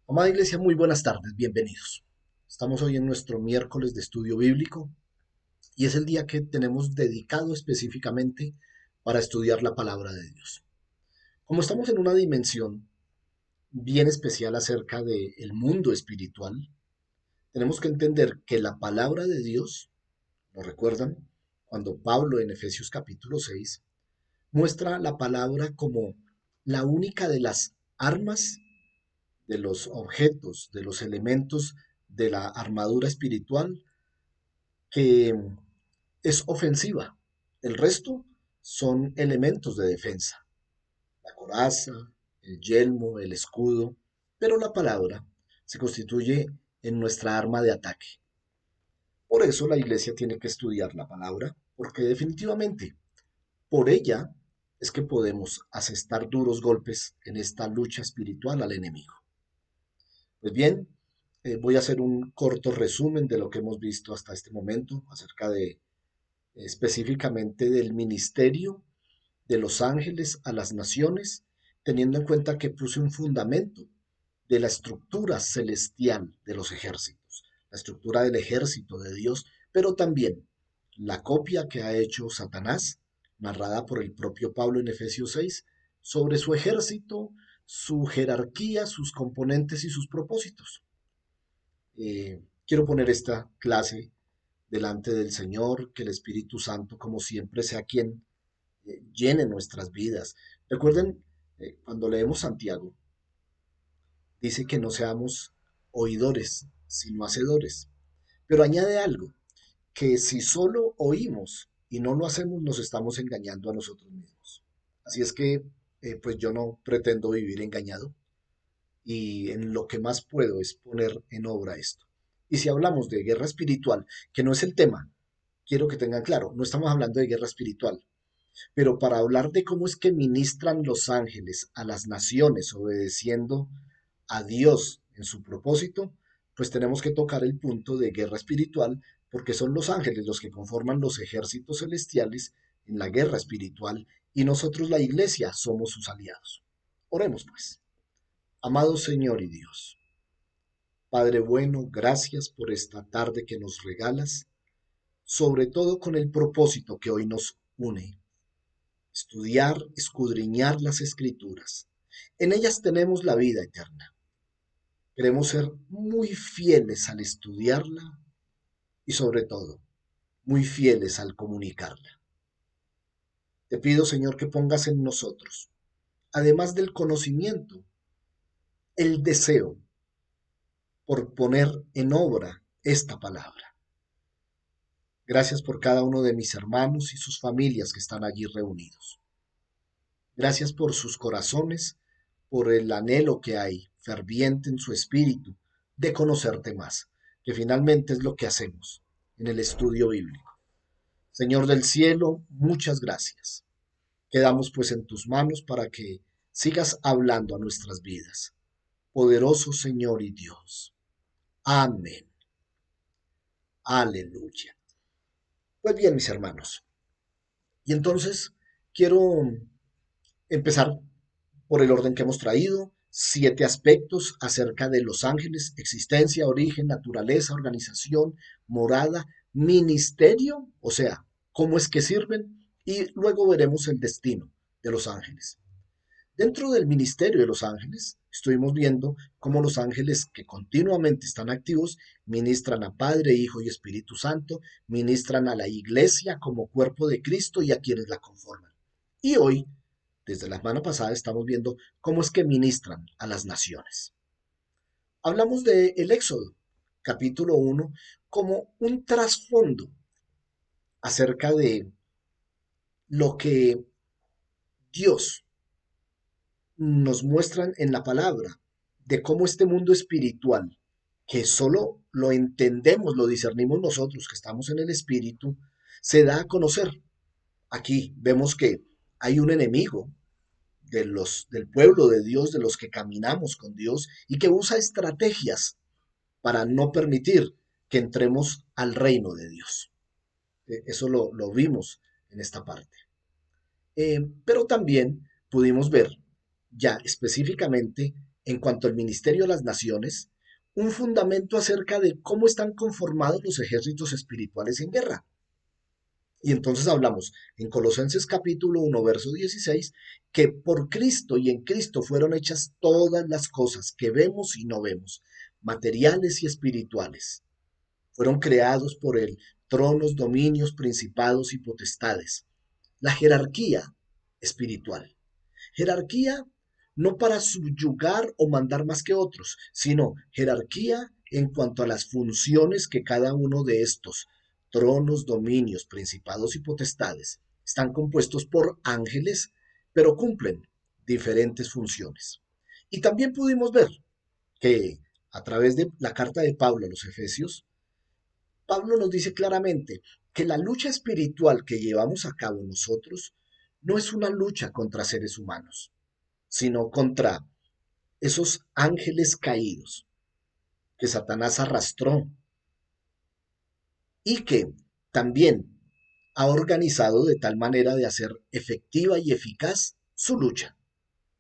Amada Iglesia, muy buenas tardes, bienvenidos. Estamos hoy en nuestro miércoles de estudio bíblico y es el día que tenemos dedicado específicamente para estudiar la palabra de Dios. Como estamos en una dimensión bien especial acerca del mundo espiritual, tenemos que entender que la palabra de Dios, ¿lo recuerdan? Cuando Pablo en Efesios capítulo 6 muestra la palabra como la única de las armas, de los objetos, de los elementos de la armadura espiritual que es ofensiva. El resto son elementos de defensa. La coraza, el yelmo, el escudo, pero la palabra se constituye en nuestra arma de ataque. Por eso la iglesia tiene que estudiar la palabra, porque definitivamente por ella es que podemos asestar duros golpes en esta lucha espiritual al enemigo. Pues bien, voy a hacer un corto resumen de lo que hemos visto hasta este momento acerca de específicamente del ministerio de los ángeles a las naciones, teniendo en cuenta que puse un fundamento de la estructura celestial de los ejércitos, la estructura del ejército de Dios, pero también la copia que ha hecho Satanás, narrada por el propio Pablo en Efesios 6, sobre su ejército, su jerarquía, sus componentes y sus propósitos. Quiero poner esta clase delante del Señor, que el Espíritu Santo, como siempre, sea quien llene nuestras vidas. Recuerden, cuando leemos Santiago, dice que no seamos oidores, sino hacedores. Pero añade algo, que si solo oímos y no lo hacemos, nos estamos engañando a nosotros mismos. Así es que, pues yo no pretendo vivir engañado y en lo que más puedo es poner en obra esto. Y si hablamos de guerra espiritual, que no es el tema, quiero que tengan claro, no estamos hablando de guerra espiritual, pero para hablar de cómo es que ministran los ángeles a las naciones obedeciendo a Dios en su propósito, pues tenemos que tocar el punto de guerra espiritual, porque son los ángeles los que conforman los ejércitos celestiales en la guerra espiritual y nosotros la iglesia somos sus aliados. Oremos pues. Amado Señor y Dios, Padre bueno, gracias por esta tarde que nos regalas, sobre todo con el propósito que hoy nos une: estudiar, escudriñar las escrituras. En ellas tenemos la vida eterna. Queremos ser muy fieles al estudiarla y sobre todo, muy fieles al comunicarla. Te pido, Señor, que pongas en nosotros, además del conocimiento, el deseo por poner en obra esta palabra. Gracias por cada uno de mis hermanos y sus familias que están allí reunidos. Gracias por sus corazones, por el anhelo que hay ferviente en su espíritu de conocerte más, que finalmente es lo que hacemos en el estudio bíblico. Señor del cielo, muchas gracias. Quedamos pues en tus manos para que sigas hablando a nuestras vidas. Poderoso Señor y Dios. Amén. Aleluya. Pues bien, mis hermanos, y entonces quiero empezar por el orden que hemos traído, 7 aspectos acerca de los ángeles: existencia, origen, naturaleza, organización, morada, ministerio, o sea, cómo es que sirven, y luego veremos el destino de los ángeles. Dentro del ministerio de los ángeles, estuvimos viendo cómo los ángeles que continuamente están activos ministran a Padre, Hijo y Espíritu Santo, ministran a la iglesia como cuerpo de Cristo y a quienes la conforman. Y hoy, desde la semana pasada, estamos viendo cómo es que ministran a las naciones. Hablamos del Éxodo, capítulo 1, como un trasfondo acerca de lo que Dios nos muestran en la palabra, de cómo este mundo espiritual, que solo lo entendemos, lo discernimos nosotros que estamos en el espíritu, se da a conocer. Aquí vemos que hay un enemigo del pueblo de Dios, de los que caminamos con Dios, y que usa estrategias para no permitir que entremos al reino de Dios. Eso lo vimos en esta parte. Pero también pudimos ver ya específicamente en cuanto al ministerio de las naciones, un fundamento acerca de cómo están conformados los ejércitos espirituales en guerra. Y entonces hablamos en Colosenses capítulo 1, verso 16, que por Cristo y en Cristo fueron hechas todas las cosas que vemos y no vemos, materiales y espirituales. Fueron creados por Él tronos, dominios, principados y potestades. La jerarquía espiritual. Jerarquía no para subyugar o mandar más que otros, sino jerarquía en cuanto a las funciones que cada uno de estos tronos, dominios, principados y potestades están compuestos por ángeles, pero cumplen diferentes funciones. Y también pudimos ver que a través de la carta de Pablo a los Efesios, Pablo nos dice claramente que la lucha espiritual que llevamos a cabo nosotros no es una lucha contra seres humanos, sino contra esos ángeles caídos que Satanás arrastró y que también ha organizado de tal manera de hacer efectiva y eficaz su lucha.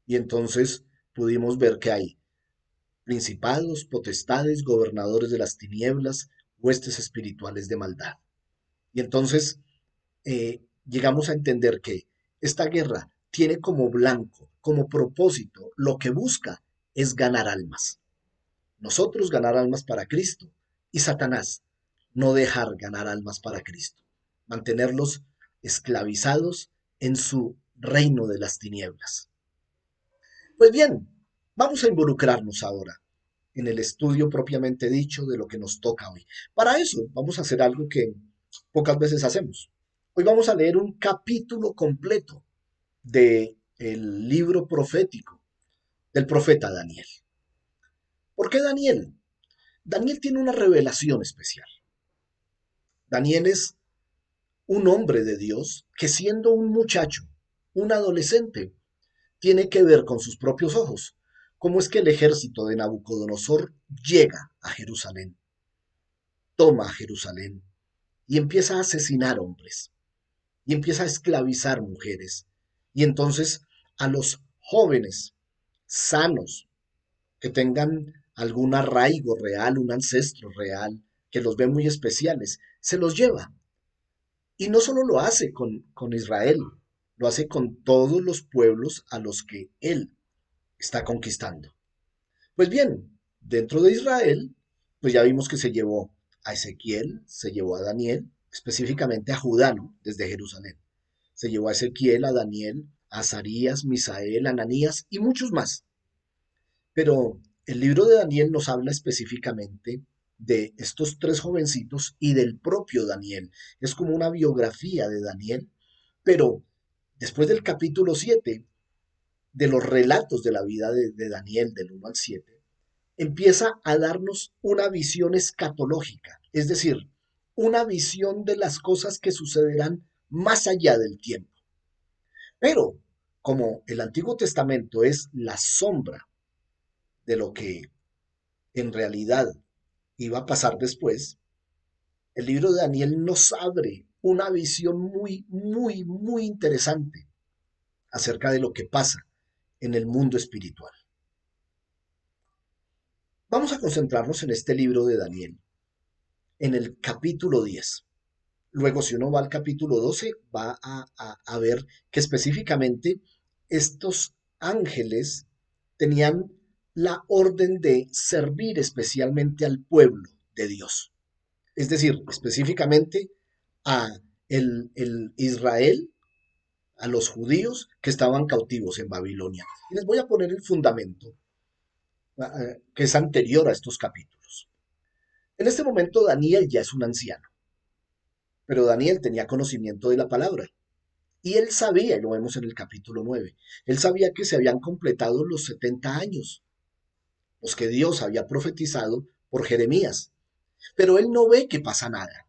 Y entonces pudimos ver que hay principados, potestades, gobernadores de las tinieblas, huestes espirituales de maldad. Y entonces llegamos a entender que esta guerra tiene como blanco, como propósito, lo que busca es ganar almas. Nosotros ganar almas para Cristo y Satanás no dejar ganar almas para Cristo, mantenerlos esclavizados en su reino de las tinieblas. Pues bien, vamos a involucrarnos ahora en el estudio propiamente dicho de lo que nos toca hoy. Para eso vamos a hacer algo que pocas veces hacemos. Hoy vamos a leer un capítulo completo del libro profético del profeta Daniel. ¿Por qué Daniel? Daniel tiene una revelación especial. Daniel es un hombre de Dios que siendo un muchacho, un adolescente, tiene que ver con sus propios ojos cómo es que el ejército de Nabucodonosor llega a Jerusalén, toma a Jerusalén y empieza a asesinar hombres y empieza a esclavizar mujeres. Y entonces a los jóvenes sanos que tengan algún arraigo real, un ancestro real, que los ve muy especiales, se los lleva. Y no solo lo hace con Israel, lo hace con todos los pueblos a los que él está conquistando. Pues bien, dentro de Israel, pues ya vimos que se llevó a Ezequiel, se llevó a Daniel, específicamente a Judá, ¿no? Desde Jerusalén. Se llevó a Ezequiel, a Daniel, a Azarías, Misael, Ananías y muchos más. Pero el libro de Daniel nos habla específicamente de estos tres jovencitos y del propio Daniel. Es como una biografía de Daniel, pero después del capítulo 7, de los relatos de la vida de Daniel, del 1 al 7, empieza a darnos una visión escatológica, es decir, una visión de las cosas que sucederán más allá del tiempo. Pero como el Antiguo Testamento es la sombra de lo que en realidad iba a pasar después, el libro de Daniel nos abre una visión muy, muy, muy interesante acerca de lo que pasa en el mundo espiritual. Vamos a concentrarnos en este libro de Daniel, en el capítulo 10. Luego, si uno va al capítulo 12, va a ver que específicamente estos ángeles tenían la orden de servir especialmente al pueblo de Dios. Es decir, específicamente a el Israel, a los judíos que estaban cautivos en Babilonia. Y les voy a poner el fundamento que es anterior a estos capítulos. En este momento Daniel ya es un anciano, pero Daniel tenía conocimiento de la palabra. Y él sabía, y lo vemos en el capítulo 9, él sabía que se habían completado los 70 años, los que Dios había profetizado por Jeremías. Pero él no ve que pasa nada.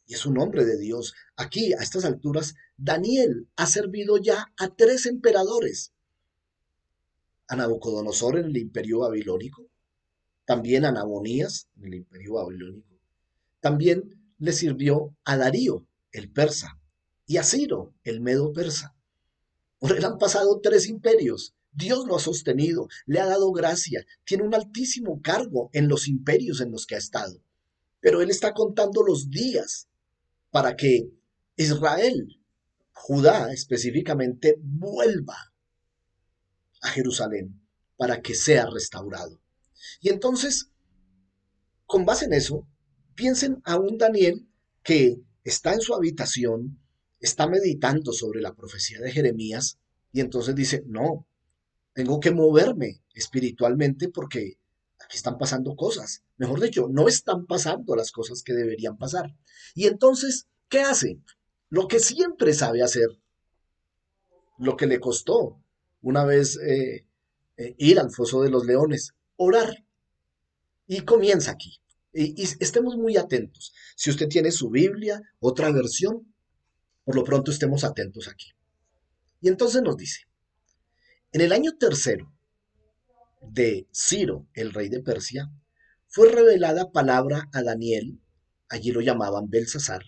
Y es un hombre de Dios. Aquí, a estas alturas, Daniel ha servido ya a tres emperadores. A Nabucodonosor en el imperio babilónico, también a Nabonías en el imperio babilónico. También le sirvió a Darío, el persa, y a Ciro, el medo persa. Por él han pasado tres imperios Dios lo ha sostenido, le ha dado gracia, tiene un altísimo cargo en los imperios en los que ha estado. Pero él está contando los días para que Israel, Judá específicamente, vuelva a Jerusalén para que sea restaurado. Y entonces, con base en eso, piensen a un Daniel que está en su habitación, está meditando sobre la profecía de Jeremías y entonces dice, no, tengo que moverme espiritualmente porque aquí están pasando cosas. Mejor dicho, no están pasando las cosas que deberían pasar. Y entonces, ¿qué hace? Lo que siempre sabe hacer, lo que le costó una vez ir al foso de los leones, orar. Y comienza aquí. Y estemos muy atentos. Si usted tiene su Biblia, otra versión, por lo pronto estemos atentos aquí. Y entonces nos dice, en el año tercero de Ciro, el rey de Persia, fue revelada palabra a Daniel, allí lo llamaban Belsasar,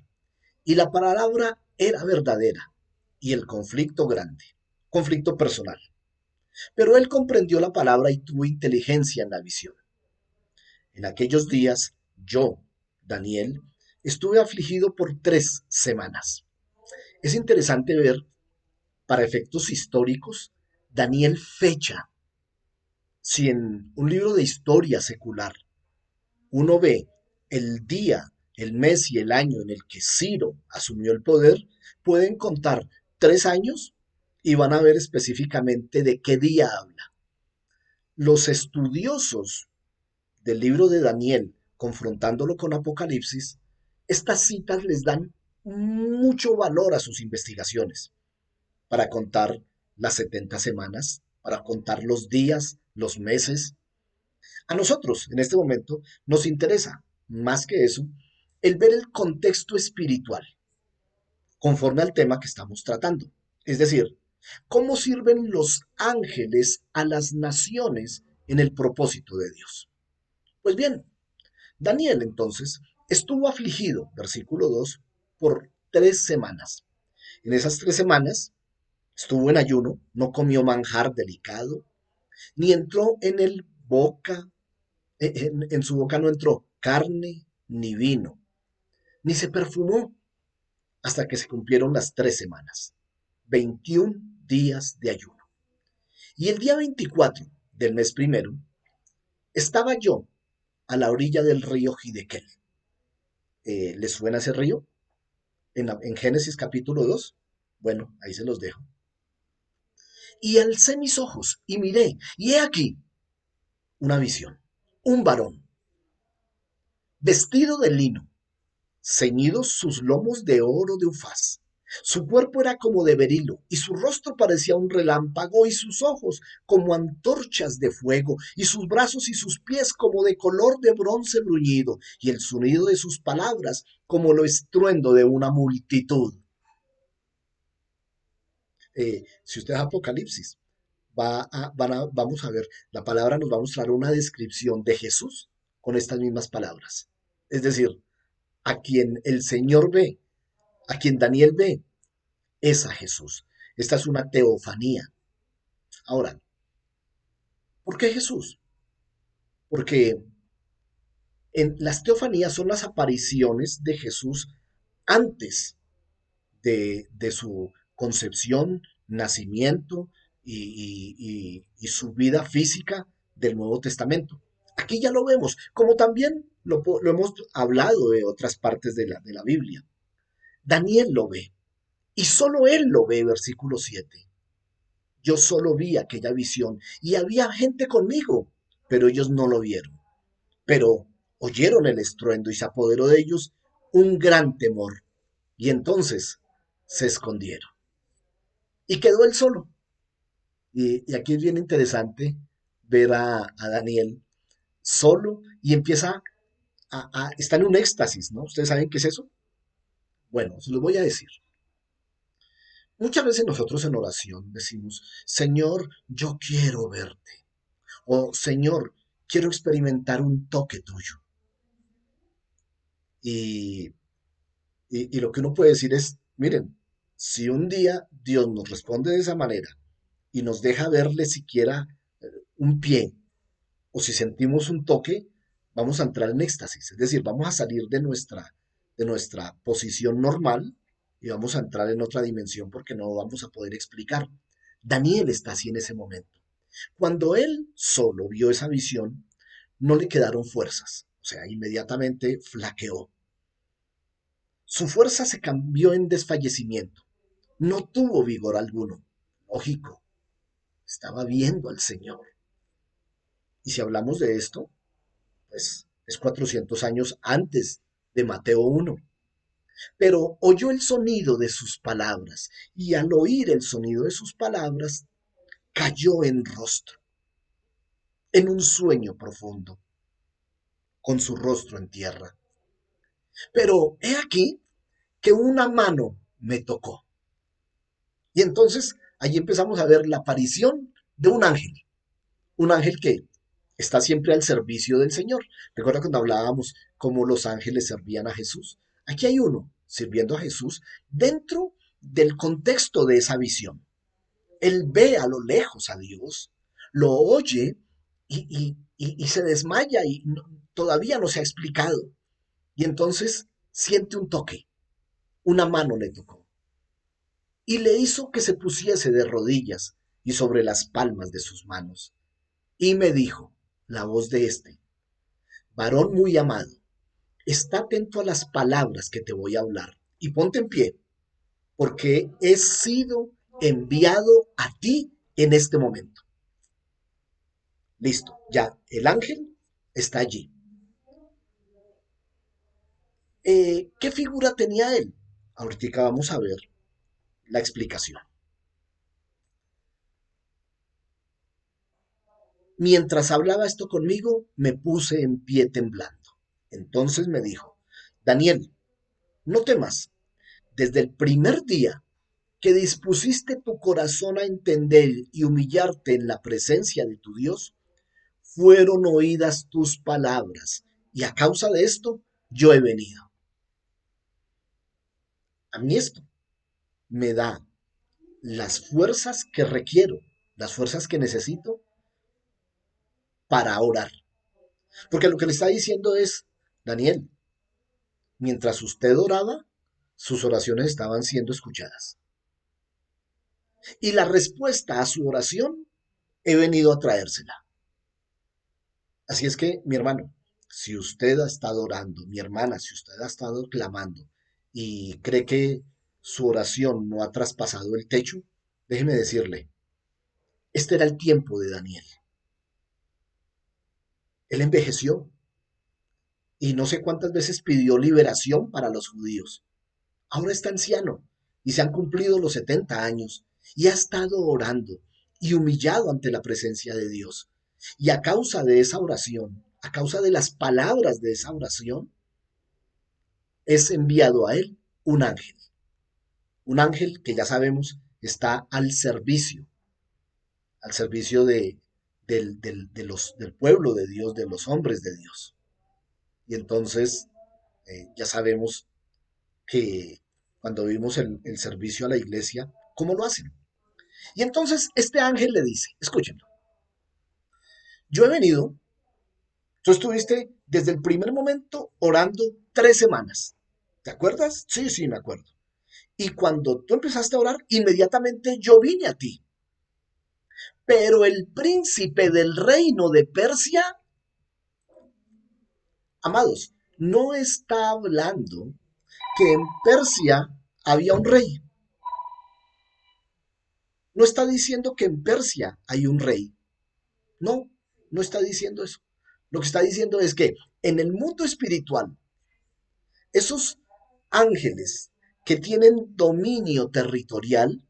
y la palabra era verdadera, y el conflicto grande, conflicto personal. Pero él comprendió la palabra y tuvo inteligencia en la visión. En aquellos días, yo, Daniel, estuve afligido por 3 semanas. Es interesante ver, para efectos históricos, Daniel fecha. Si en un libro de historia secular uno ve el día, el mes y el año en el que Ciro asumió el poder, pueden contar 3 años y van a ver específicamente de qué día habla. Los estudiosos del libro de Daniel, confrontándolo con Apocalipsis, estas citas les dan mucho valor a sus investigaciones para contar las 70 semanas, para contar los días, los meses. A nosotros, en este momento, nos interesa, más que eso, el ver el contexto espiritual conforme al tema que estamos tratando. Es decir, cómo sirven los ángeles a las naciones en el propósito de Dios. Pues bien, Daniel entonces estuvo afligido, versículo 2, por 3 semanas. En esas 3 semanas estuvo en ayuno, no comió manjar delicado, ni entró en el boca, en su boca no entró carne ni vino, ni se perfumó hasta que se cumplieron las 3 semanas, 21 días de ayuno. Y el día 24 del mes primero, estaba yo a la orilla del río Hidekel. ¿Les suena ese río? En Génesis capítulo 2. Bueno, ahí se los dejo. Y alcé mis ojos y miré, y he aquí una visión. Un varón, vestido de lino, ceñidos sus lomos de oro de Ufaz. Su cuerpo era como de berilo, y su rostro parecía un relámpago, y sus ojos como antorchas de fuego, y sus brazos y sus pies como de color de bronce bruñido, y el sonido de sus palabras como lo estruendo de una multitud. Si usted es Apocalipsis, vamos a ver, la palabra nos va a mostrar una descripción de Jesús con estas mismas palabras. Es decir, a quien el Señor ve, a quien Daniel ve, es a Jesús. Esta es una teofanía. Ahora, ¿por qué Jesús? Porque en las teofanías son las apariciones de Jesús antes de su concepción, nacimiento y su vida física del Nuevo Testamento. Aquí ya lo vemos, como también lo hemos hablado de otras partes de la Biblia. Daniel lo ve, y solo él lo ve, versículo 7. Yo solo vi aquella visión, y había gente conmigo, pero ellos no lo vieron. Pero oyeron el estruendo y se apoderó de ellos un gran temor, y entonces se escondieron. Y quedó él solo. Y aquí es bien interesante ver a Daniel solo y empieza está en un éxtasis, ¿no? ¿Ustedes saben qué es eso? Bueno, se lo voy a decir. Muchas veces nosotros en oración decimos, Señor, yo quiero verte. O Señor, quiero experimentar un toque tuyo. Y, y lo que uno puede decir es, miren, si un día Dios nos responde de esa manera y nos deja verle siquiera un pie o si sentimos un toque, vamos a entrar en éxtasis, es decir, vamos a salir de nuestra posición normal y vamos a entrar en otra dimensión porque no vamos a poder explicar. Daniel está así en ese momento. Cuando él solo vio esa visión, no le quedaron fuerzas, o sea, inmediatamente flaqueó. Su fuerza se cambió en desfallecimiento. No tuvo vigor alguno. Lógico, estaba viendo al Señor. Y si hablamos de esto, pues es 400 años antes de Mateo 1. Pero oyó el sonido de sus palabras y al oír el sonido de sus palabras cayó en rostro, en un sueño profundo, con su rostro en tierra. Pero he aquí que una mano me tocó. Y entonces allí empezamos a ver la aparición de un ángel que está siempre al servicio del Señor. Recuerda cuando hablábamos cómo los ángeles servían a Jesús. Aquí hay uno sirviendo a Jesús dentro del contexto de esa visión. Él ve a lo lejos a Dios, lo oye y se desmaya y todavía no se ha explicado. Y entonces siente un toque, una mano le tocó y le hizo que se pusiese de rodillas y sobre las palmas de sus manos. Y me dijo, la voz de este, varón muy amado, está atento a las palabras que te voy a hablar y ponte en pie, porque he sido enviado a ti en este momento. Listo, ya el ángel está allí. ¿Qué figura tenía él? Ahorita vamos a ver la explicación. Mientras hablaba esto conmigo, me puse en pie temblando. Entonces me dijo, Daniel, no temas, desde el primer día que dispusiste tu corazón a entender y humillarte en la presencia de tu Dios, fueron oídas tus palabras, y a causa de esto yo he venido. A mí esto me da las fuerzas que requiero, las fuerzas que necesito para orar. Porque lo que le está diciendo es, Daniel, mientras usted oraba, sus oraciones estaban siendo escuchadas. Y la respuesta a su oración he venido a traérsela. Así es que, mi hermano, si usted ha estado orando, mi hermana, si usted ha estado clamando y cree que su oración no ha traspasado el techo, déjeme decirle, este era el tiempo de Daniel. Él envejeció y no sé cuántas veces pidió liberación para los judíos. Ahora está anciano y se han cumplido los 70 años y ha estado orando y humillado ante la presencia de Dios. Y a causa de esa oración, a causa de las palabras de esa oración, es enviado a él un ángel que ya sabemos está al servicio del pueblo de Dios, de los hombres de Dios. Y entonces ya sabemos que cuando vimos el servicio a la iglesia, ¿cómo lo hacen? Y entonces este ángel le dice, escúchenlo, yo he venido, tú estuviste desde el primer momento orando 3 semanas, ¿te acuerdas? Sí, sí, me acuerdo. Y cuando tú empezaste a orar, inmediatamente yo vine a ti. Pero el príncipe del reino de Persia, amados, no está hablando que en Persia había un rey. No está diciendo que en Persia hay un rey. No, no está diciendo eso. Lo que está diciendo es que en el mundo espiritual, esos ángeles que tienen dominio territorial,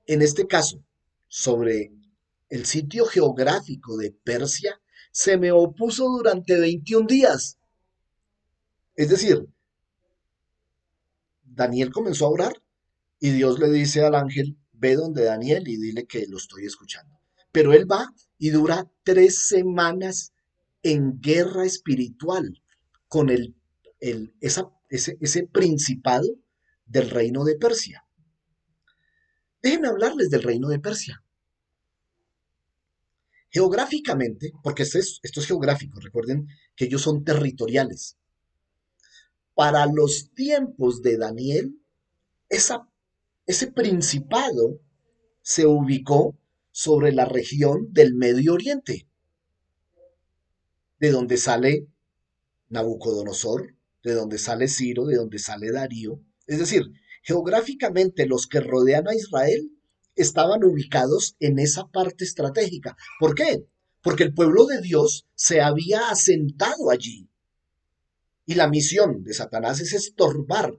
en este caso, sobre el sitio geográfico de Persia, se me opuso durante 21 días. Es decir, Daniel comenzó a orar y Dios le dice al ángel, ve donde Daniel y dile que lo estoy escuchando. Pero él va y dura 3 semanas en guerra espiritual con ese principado del reino de Persia. Déjenme hablarles del reino de Persia. Geográficamente, porque esto es geográfico, recuerden que ellos son territoriales. Para los tiempos de Daniel, esa, ese principado se ubicó sobre la región del Medio Oriente, de donde sale Nabucodonosor, de donde sale Ciro, de donde sale Darío. Es decir, geográficamente los que rodean a Israel estaban ubicados en esa parte estratégica. ¿Por qué? Porque el pueblo de Dios se había asentado allí. Y la misión de Satanás es estorbar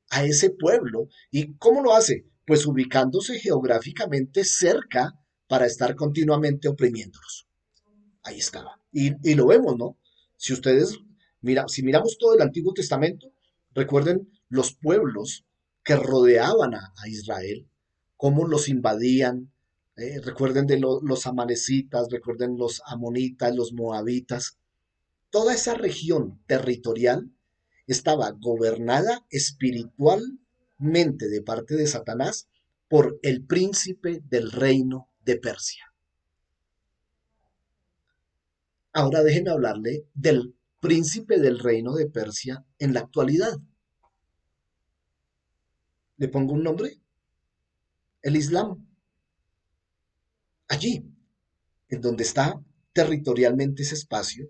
a ese pueblo. ¿Y cómo lo hace? Pues ubicándose geográficamente cerca para estar continuamente oprimiéndolos. Ahí estaba. Y lo vemos, ¿no? Si ustedes, si miramos todo el Antiguo Testamento, recuerden los pueblos que rodeaban a Israel, cómo los invadían, recuerden de los amalecitas, recuerden los amonitas, los moabitas, toda esa región territorial estaba gobernada espiritualmente de parte de Satanás por el príncipe del reino de Persia. Ahora déjeme hablarle del príncipe del reino de Persia en la actualidad. ¿Le pongo un nombre? El Islam. Allí, en donde está territorialmente ese espacio,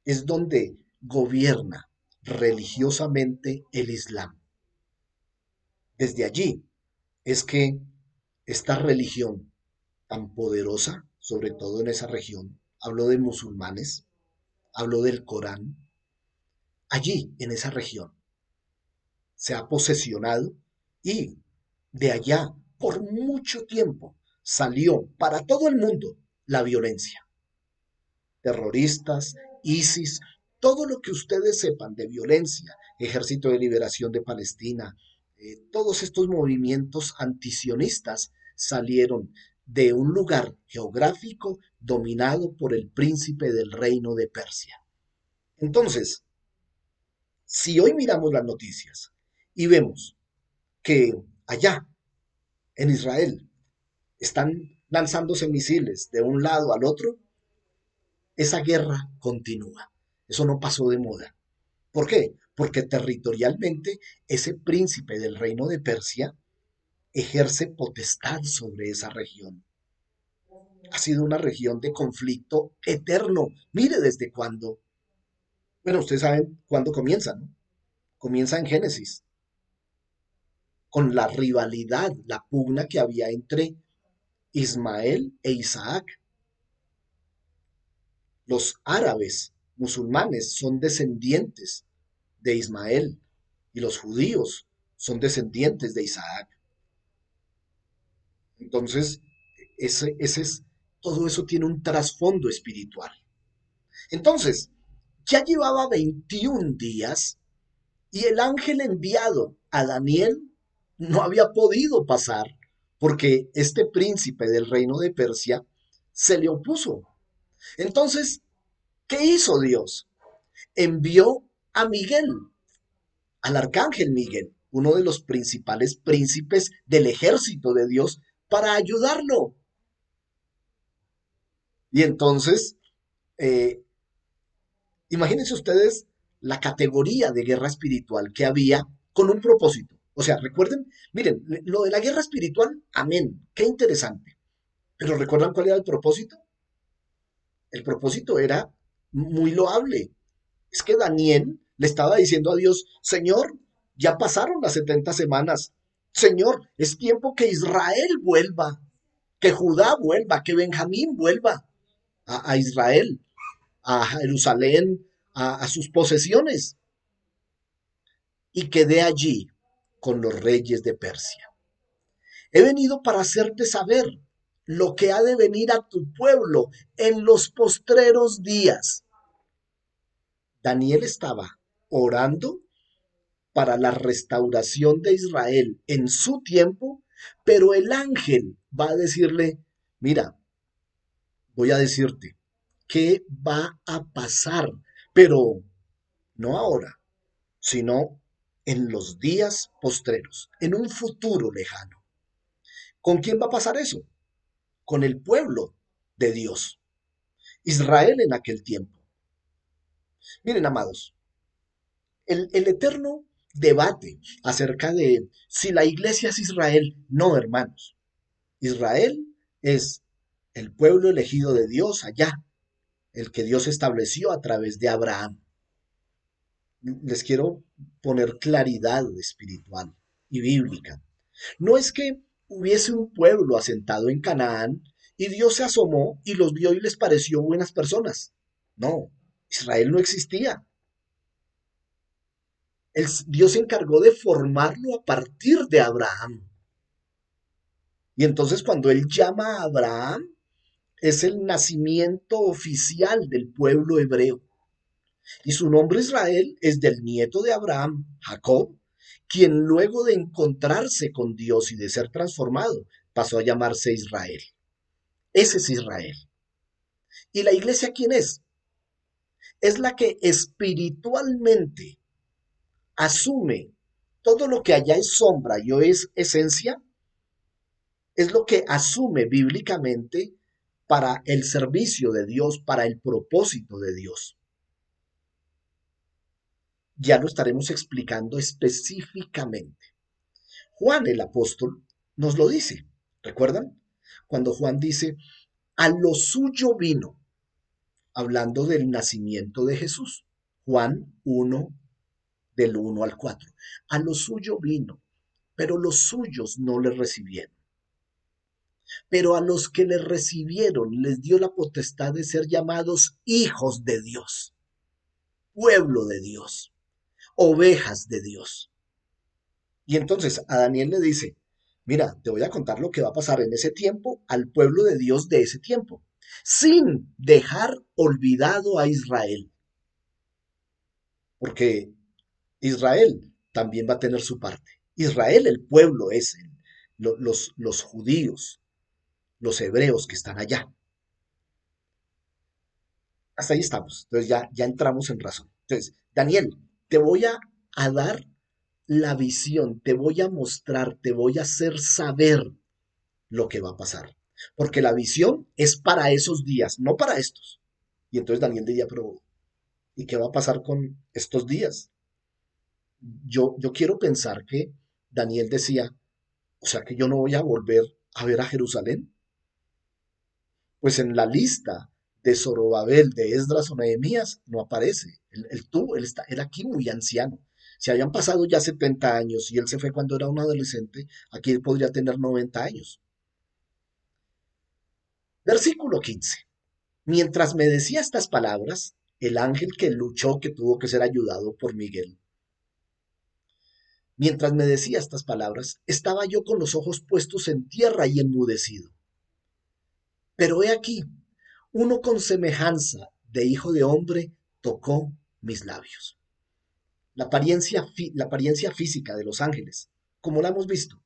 es donde gobierna religiosamente el Islam. Desde allí es que esta religión tan poderosa, sobre todo en esa región, hablo de musulmanes, hablo del Corán, allí en esa región se ha posesionado y de allá por mucho tiempo salió para todo el mundo la violencia. Terroristas, ISIS, todo lo que ustedes sepan de violencia, Ejército de Liberación de Palestina, todos estos movimientos antisionistas salieron de un lugar geográfico dominado por el príncipe del reino de Persia. Entonces, si hoy miramos las noticias y vemos que allá en Israel están lanzándose misiles de un lado al otro, esa guerra continúa. Eso no pasó de moda. ¿Por qué? Porque territorialmente ese príncipe del reino de Persia ejerce potestad sobre esa región. Ha sido una región de conflicto eterno. Mire desde cuándo. Bueno, ustedes saben cuándo comienza, ¿no? Comienza en Génesis, con la rivalidad, la pugna que había entre Ismael e Isaac. Los árabes musulmanes son descendientes de Ismael y los judíos son descendientes de Isaac. Entonces, todo eso tiene un trasfondo espiritual. Entonces, ya llevaba 21 días y el ángel enviado a Daniel no había podido pasar porque este príncipe del reino de Persia se le opuso. Entonces, ¿qué hizo Dios? Envió a Miguel, al arcángel Miguel, uno de los principales príncipes del ejército de Dios, para ayudarlo. Y entonces, eh, imagínense ustedes la categoría de guerra espiritual que había con un propósito. O sea, recuerden, miren, lo de la guerra espiritual, amén, qué interesante. Pero ¿recuerdan cuál era el propósito? El propósito era muy loable. Es que Daniel le estaba diciendo a Dios, Señor, ya pasaron las 70 semanas. Señor, es tiempo que Israel vuelva, que Judá vuelva, que Benjamín vuelva a Israel, a Jerusalén, a sus posesiones, y quedé allí con los reyes de Persia. He venido para hacerte saber lo que ha de venir a tu pueblo en los postreros días. Daniel estaba orando para la restauración de Israel en su tiempo, pero el ángel va a decirle, mira, voy a decirte qué va a pasar, pero no ahora, sino en los días postreros, en un futuro lejano. ¿Con quién va a pasar eso? Con el pueblo. de Dios. Israel en aquel tiempo. Miren, amados, el eterno debate acerca de si la iglesia es Israel. No, hermanos. Israel es el pueblo elegido de Dios allá, el que Dios estableció a través de Abraham. Les quiero poner claridad espiritual y bíblica. No es que hubiese un pueblo asentado en Canaán y Dios se asomó y los vio y les pareció buenas personas. No, Israel no existía. Dios se encargó de formarlo a partir de Abraham. Y entonces cuando él llama a Abraham, es el nacimiento oficial del pueblo hebreo. Y su nombre Israel es del nieto de Abraham, Jacob, quien luego de encontrarse con Dios y de ser transformado, pasó a llamarse Israel. Ese es Israel. ¿Y la iglesia quién es? Es la que espiritualmente asume todo lo que allá es sombra y hoy es esencia, es lo que asume bíblicamente para el servicio de Dios, para el propósito de Dios. Ya lo estaremos explicando específicamente. Juan el apóstol nos lo dice. ¿Recuerdan? Cuando Juan dice, a lo suyo vino, hablando del nacimiento de Jesús. Juan 1, del 1 al 4. A lo suyo vino, pero los suyos no le recibieron. Pero a los que le recibieron les dio la potestad de ser llamados hijos de Dios, pueblo de Dios, ovejas de Dios. Y entonces a Daniel le dice, mira, te voy a contar lo que va a pasar en ese tiempo al pueblo de Dios de ese tiempo, sin dejar olvidado a Israel, porque Israel también va a tener su parte. Israel, el pueblo es los judíos, los hebreos que están allá. Hasta ahí estamos. Entonces ya entramos en razón. Entonces, Daniel, te voy a dar la visión, te voy a mostrar, te voy a hacer saber lo que va a pasar. Porque la visión es para esos días, no para estos. Y entonces Daniel diría, pero ¿y qué va a pasar con estos días? Yo quiero pensar que Daniel decía, o sea que yo no voy a volver a ver a Jerusalén. Pues en la lista de Zorobabel, de Esdras o Nehemías, no aparece. Él aquí muy anciano. Si habían pasado ya 70 años y él se fue cuando era un adolescente, aquí él podría tener 90 años. Versículo 15. Mientras me decía estas palabras, el ángel que luchó, que tuvo que ser ayudado por Miguel, mientras me decía estas palabras, estaba yo con los ojos puestos en tierra y enmudecido. Pero he aquí, uno con semejanza de hijo de hombre tocó mis labios. La apariencia física de los ángeles, como la hemos visto,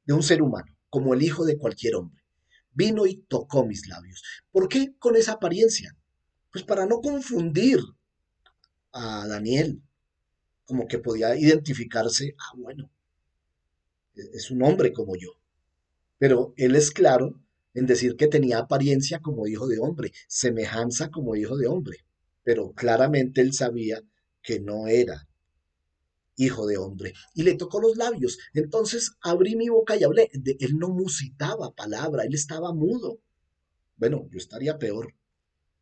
de un ser humano, como el hijo de cualquier hombre, vino y tocó mis labios. ¿Por qué con esa apariencia? Pues para no confundir a Daniel, como que podía identificarse, bueno, es un hombre como yo. Pero él es claro en decir que tenía apariencia como hijo de hombre, semejanza como hijo de hombre, pero claramente él sabía que no era hijo de hombre. Y le tocó los labios. Entonces abrí mi boca y hablé. Él no musitaba palabra, él estaba mudo. Bueno, yo estaría peor.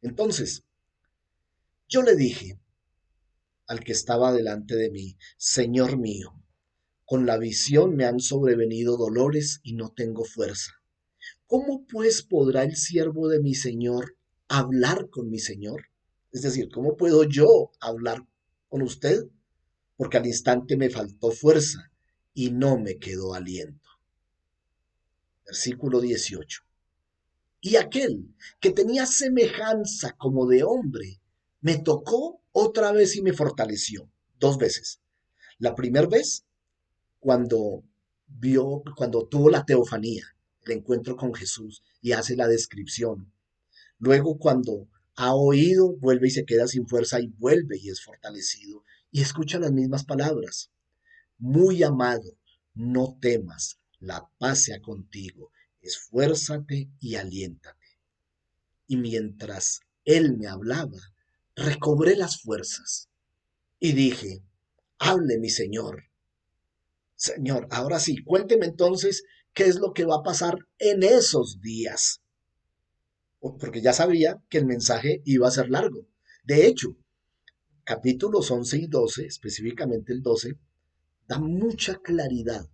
Entonces, yo le dije al que estaba delante de mí, Señor mío, con la visión me han sobrevenido dolores y no tengo fuerza. ¿Cómo pues podrá el siervo de mi Señor hablar con mi Señor? Es decir, ¿cómo puedo yo hablar con usted? Porque al instante me faltó fuerza y no me quedó aliento. Versículo 18. Y aquel que tenía semejanza como de hombre, me tocó otra vez y me fortaleció. Dos veces. La primera vez cuando tuvo la teofanía, el encuentro con Jesús y hace la descripción. Luego cuando ha oído, vuelve y se queda sin fuerza y vuelve y es fortalecido y escucha las mismas palabras. Muy amado, no temas, la paz sea contigo. esfuérzate y aliéntate. Y mientras él me hablaba, recobré las fuerzas y dije, hable mi señor. Señor, ahora sí, cuénteme entonces qué es lo que va a pasar en esos días. Porque ya sabía que el mensaje iba a ser largo. De hecho, capítulos 11 y 12, específicamente el 12, da mucha claridad,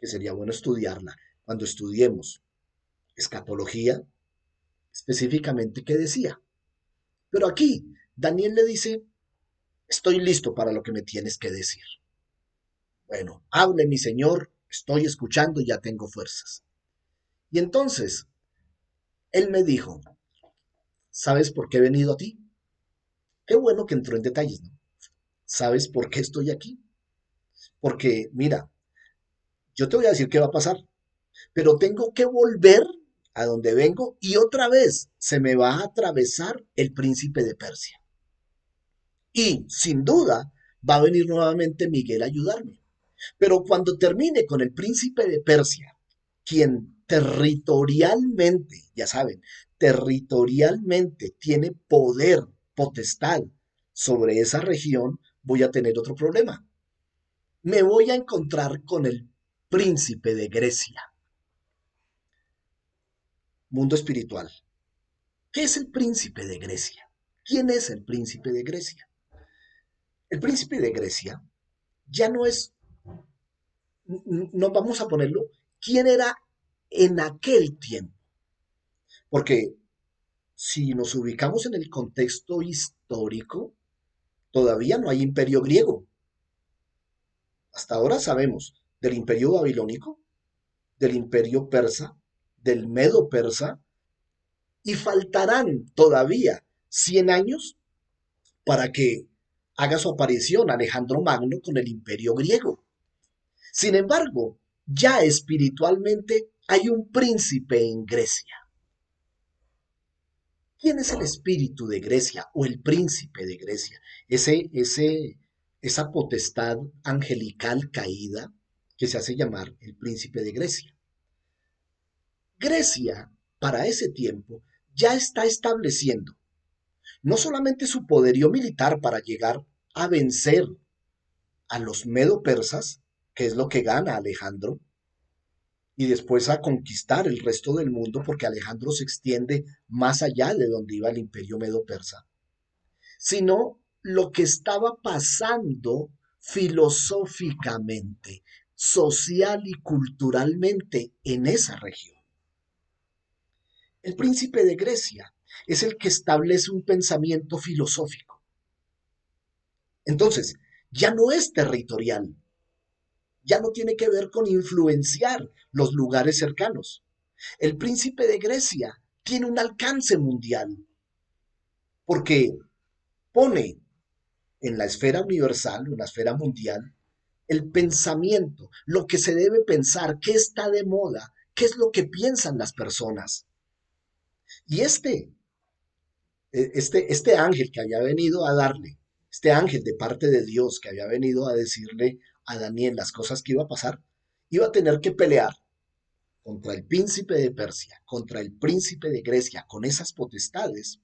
que sería bueno estudiarla. Cuando estudiemos escatología, específicamente qué decía. Pero aquí, Daniel le dice, estoy listo para lo que me tienes que decir. Bueno, hable mi señor, estoy escuchando y ya tengo fuerzas. Y entonces, él me dijo, ¿sabes por qué he venido a ti? Qué bueno que entró en detalles, ¿no? ¿Sabes por qué estoy aquí? Porque, mira, yo te voy a decir qué va a pasar, pero tengo que volver a donde vengo y otra vez se me va a atravesar el príncipe de Persia. Y, sin duda, va a venir nuevamente Miguel a ayudarme. Pero cuando termine con el príncipe de Persia, quien territorialmente, ya saben, territorialmente tiene poder, potestad sobre esa región, voy a tener otro problema. Me voy a encontrar con el príncipe de Grecia. Mundo espiritual. ¿Qué es el príncipe de Grecia? ¿Quién es el príncipe de Grecia? El príncipe de Grecia ya no es, no vamos a ponerlo, quién era en aquel tiempo. Porque si nos ubicamos en el contexto histórico, todavía no hay imperio griego. Hasta ahora sabemos del imperio babilónico, del imperio persa, del medo persa, y faltarán todavía 100 años para que haga su aparición Alejandro Magno con el imperio griego. Sin embargo, ya espiritualmente hay un príncipe en Grecia. ¿Quién es el espíritu de Grecia o el príncipe de Grecia? Esa potestad angelical caída que se hace llamar el príncipe de Grecia. Grecia, para ese tiempo, ya está estableciendo no solamente su poderío militar para llegar a vencer a los medo-persas, que es lo que gana Alejandro, y después a conquistar el resto del mundo porque Alejandro se extiende más allá de donde iba el imperio medo-persa, sino lo que estaba pasando filosóficamente, social y culturalmente en esa región. El príncipe de Grecia es el que establece un pensamiento filosófico. Entonces, ya no es territorial, ya no tiene que ver con influenciar los lugares cercanos. El príncipe de Grecia tiene un alcance mundial porque pone en la esfera universal, en la esfera mundial, el pensamiento, lo que se debe pensar, qué está de moda, qué es lo que piensan las personas. Y este ángel que había venido a darle, este ángel de parte de Dios que había venido a decirle a Daniel las cosas que iba a pasar, iba a tener que pelear contra el príncipe de Persia, contra el príncipe de Grecia, con esas potestades.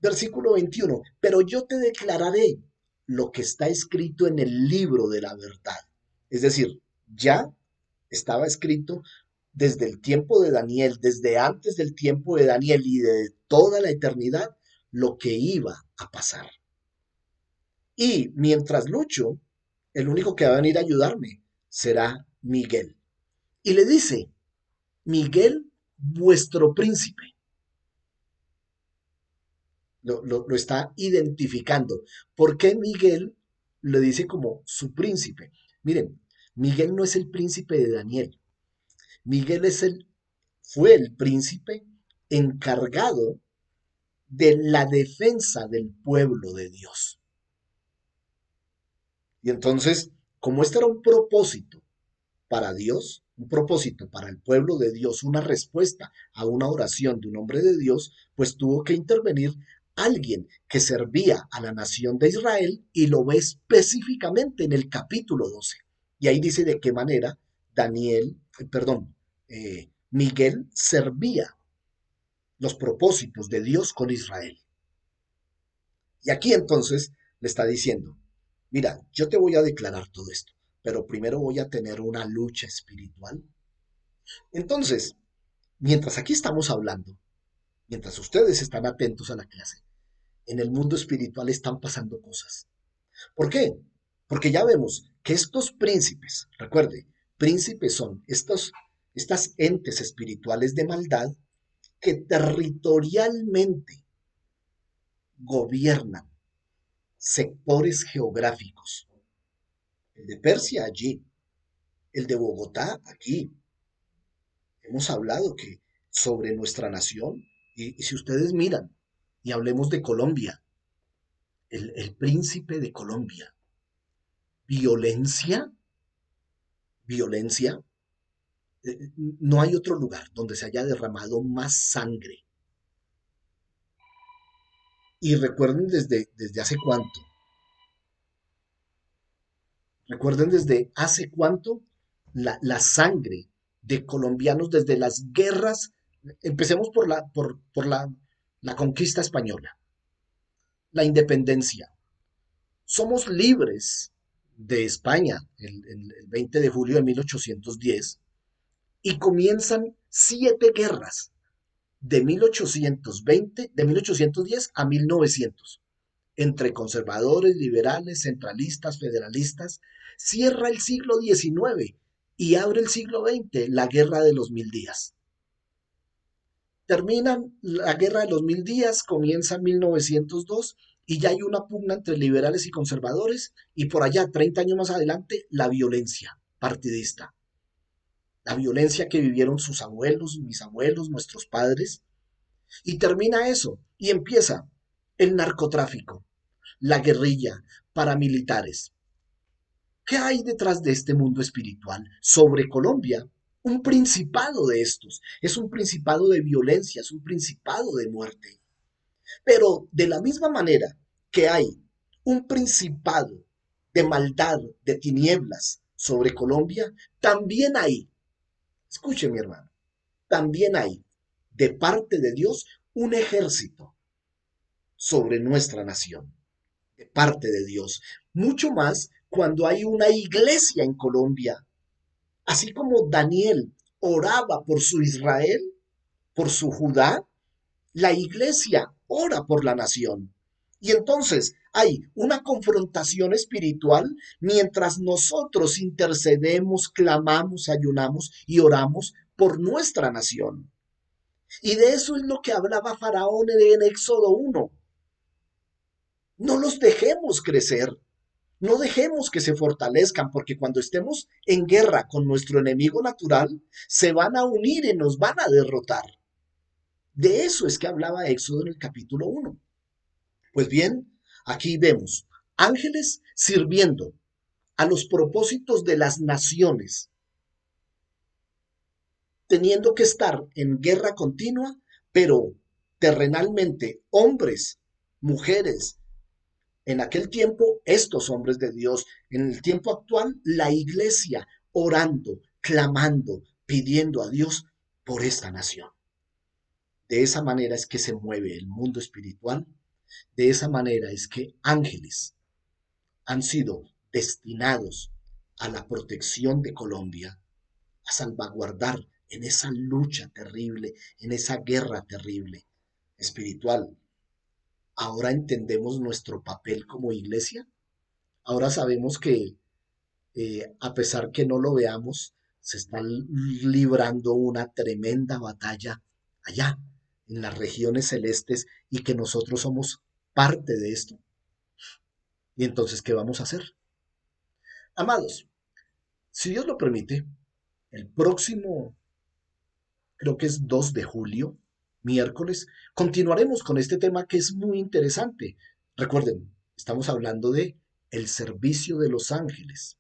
Versículo 21, pero yo te declararé lo que está escrito en el libro de la verdad. Es decir, ya estaba escrito desde el tiempo de Daniel, desde antes del tiempo de Daniel y de toda la eternidad, lo que iba a pasar. Y mientras lucho, el único que va a venir a ayudarme será Miguel. Y le dice, Miguel, vuestro príncipe. Lo está identificando. ¿Por qué Miguel le dice como su príncipe? Miren, Miguel no es el príncipe de Daniel. Miguel fue el príncipe encargado de la defensa del pueblo de Dios. Y entonces, como este era un propósito para Dios, un propósito para el pueblo de Dios, una respuesta a una oración de un hombre de Dios, pues tuvo que intervenir alguien que servía a la nación de Israel y lo ve específicamente en el capítulo 12. Y ahí dice de qué manera Miguel servía los propósitos de Dios con Israel. Y aquí entonces le está diciendo, mira, yo te voy a declarar todo esto, pero primero voy a tener una lucha espiritual. Entonces, mientras aquí estamos hablando, mientras ustedes están atentos a la clase, en el mundo espiritual están pasando cosas. ¿Por qué? Porque ya vemos que estos príncipes, recuerde, príncipes son estas entes espirituales de maldad que territorialmente gobiernan sectores geográficos. El de Persia allí, el de Bogotá aquí. Hemos hablado que sobre nuestra nación, y si ustedes miran, y hablemos de Colombia, el príncipe de Colombia, violencia, violencia, no hay otro lugar donde se haya derramado más sangre. Y recuerden desde hace cuánto, recuerden desde hace cuánto la sangre de colombianos desde las guerras, empecemos por la conquista española, la independencia. Somos libres de España el 20 de julio de 1810 y comienzan 7 guerras de 1810 a 1900, entre conservadores, liberales, centralistas, federalistas. Cierra el siglo XIX y abre el siglo XX, la Guerra de los Mil Días. Terminan la Guerra de los Mil Días, comienza en 1902 y ya hay una pugna entre liberales y conservadores, y por allá, 30 años más adelante, la violencia partidista. La violencia que vivieron sus abuelos, mis abuelos, nuestros padres, y termina eso, y empieza el narcotráfico, la guerrilla, paramilitares. ¿Qué hay detrás de este mundo espiritual? Sobre Colombia, un principado de estos. Es un principado de violencia, es un principado de muerte. Pero de la misma manera que hay un principado de maldad, de tinieblas sobre Colombia, también hay, escuche mi hermano, también hay de parte de Dios un ejército sobre nuestra nación, de parte de Dios. Mucho más cuando hay una iglesia en Colombia. Así como Daniel oraba por su Israel, por su Judá, la iglesia ora por la nación. Y entonces hay una confrontación espiritual mientras nosotros intercedemos, clamamos, ayunamos y oramos por nuestra nación. Y de eso es lo que hablaba Faraón en Éxodo 1. No los dejemos crecer, no dejemos que se fortalezcan, porque cuando estemos en guerra con nuestro enemigo natural, se van a unir y nos van a derrotar. De eso es que hablaba Éxodo en el capítulo 1. Pues bien, aquí vemos ángeles sirviendo a los propósitos de las naciones, teniendo que estar en guerra continua, pero terrenalmente hombres, mujeres, en aquel tiempo estos hombres de Dios, en el tiempo actual la iglesia orando, clamando, pidiendo a Dios por esta nación. De esa manera es que se mueve el mundo espiritual, de esa manera es que ángeles han sido destinados a la protección de Colombia, a salvaguardar en esa lucha terrible, en esa guerra terrible espiritual. Ahora entendemos nuestro papel como iglesia. Ahora sabemos que a pesar que no lo veamos, se está librando una tremenda batalla allá, en las regiones celestes, y que nosotros somos parte de esto. Y entonces, ¿qué vamos a hacer? Amados, si Dios lo permite, el próximo, creo que es 2 de julio, miércoles, continuaremos con este tema que es muy interesante. Recuerden, estamos hablando de el servicio de los ángeles.